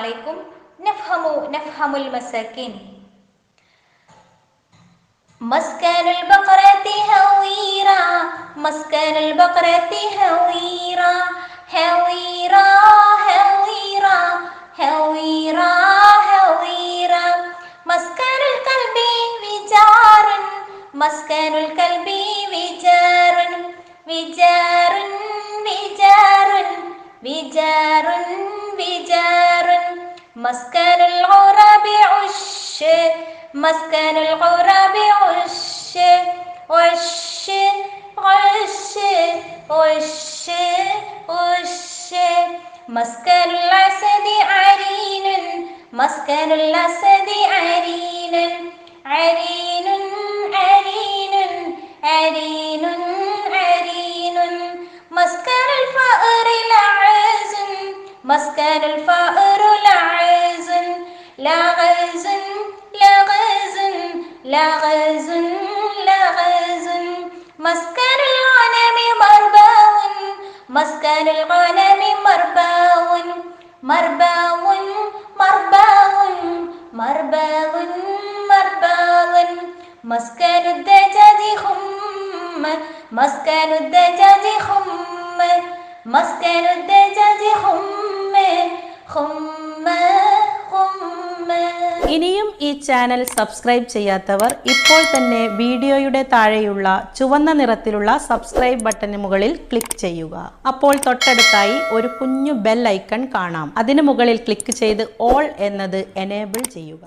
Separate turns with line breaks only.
عليكم نفهم المساكين. مسكن البقرة هويرا مسكن البقرة هويرا هويرا هويرا هويرا هويرا. مسكن الكلب وجار مسكن الكلب وجار وجار وجار وجار وجار. مسكن الغراب عش مسكن الغراب عش عش عش عش عش. مسكن الأسد عرين مسكن الأسد عرين عرين عرين عرين عرين. مسكن الفأر لعز مسكن الفأر لعز لغز لغز لغز لغز. مسكن الغنم مرباو مسكن الغنم مرباو مرباو مرباو مرباو مرباو. مسكن الدجاج خم مسكن الدجاج خم مسكن الدجاج خم خم خم.
ഇനിയും ഈ channel subscribe ചെയ്യാത്തവർ ഇപ്പോൾ തന്നെ വീഡിയോയുടെ താഴെയുള്ള ചുവന്ന നിറത്തിലുള്ള സബ്സ്ക്രൈബ് ബട്ടന് മുകളിൽ ക്ലിക്ക് ചെയ്യുക. അപ്പോൾ തൊട്ടടുത്തായി ഒരു കുഞ്ഞു ബെൽ ഐക്കൺ കാണാം. അതിനു മുകളിൽ ക്ലിക്ക് ചെയ്ത് ഓൾ എന്നത് എനേബിൾ ചെയ്യുക.